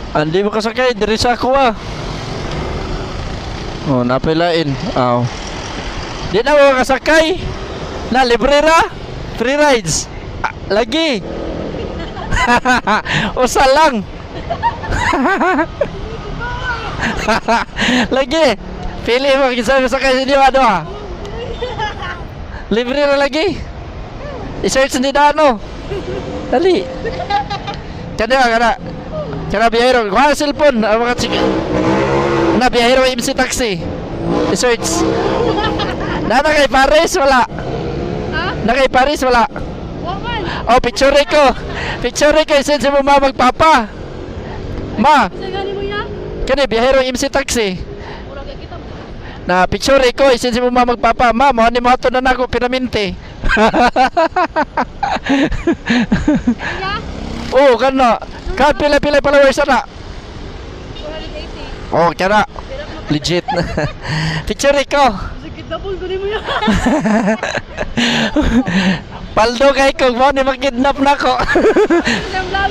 Andi mo kasakay, diri sa ako ah. Oh, napilain. Aw. Di na mo kasakay. Na, libre ra. Free rides. Ah, lagi. Usa lang. Lagi. Pili mo kinsa sakay sa inyo ano ah. Libre ra lagi. I-search ni Dano. Dali. Kana biyahero. Kuha cellphone. Mga na biyahero MC taxi. I-search. Na kay Paris wala. Ha? Na kay Paris wala. Waman. Oh, picture ko. Picture ko isin sa mo magpapa. Ma, Sa gani mo ya? kani biyahero MC taxi. Mura ka kita. Na picture ko isin sa mo magpapa. Ma, mo ni mo ato na nako piraminti. Ya? Oh, kana. Ka pila-pila followers na. 480. Oh, kana. Legit. Picture ko. Sige, double gani mo ya. Paldo kay ko mo ni makidnap nako. Lam lam.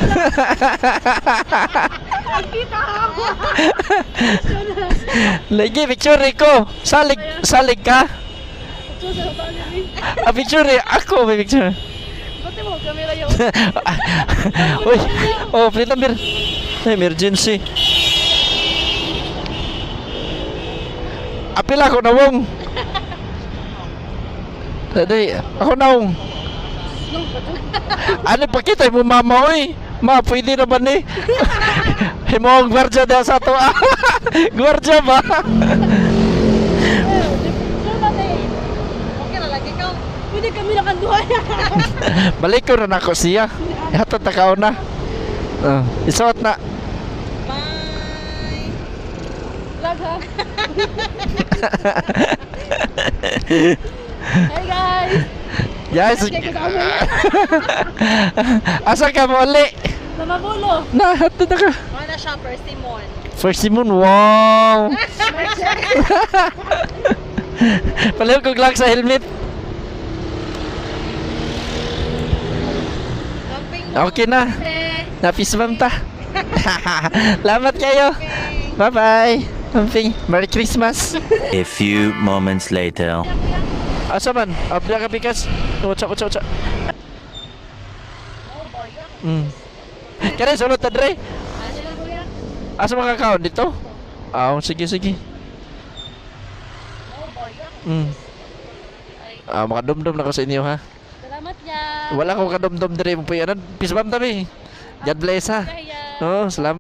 Ay kita ako. Lagi picture ko. Salig ka. So sa bali ni. Ah, picture ako may picture. Bate mo kamera yo. Uy, oh, plate number. Emergency. Apil ako na wong. Dali, ako na wong. Ano pakita mo mama oy? Ma, pwede na ba ni? Himo ang gwardiya daw sa to. Gwardiya ba? Okay na lagi ka. Pwede kami nakanduhay. Balik ko na ako siya. Hatod na kao na. Isuot na. Bye. Vlog ha. Hey guys. Yes. Check it out. Asa ka mo uli? Namabulo. Na, hatod na ka. Mana siya Simon. First Simon, wow! Palihog ko lang sa helmet. Okay na. Napismam ta. Lamat kayo. Bye-bye. Amping. Merry Christmas. A few moments later. Asa man? Abla ka pikas. Utsa. Kaya sunod ta dre. Asa makakaon dito? Sige. Makadumdum na ko sa inyo ha. Salamat ya. Wala ko kadumdum dre mo pa yan. Pismam tabi. God bless ha. Kaya. Oh, salamat.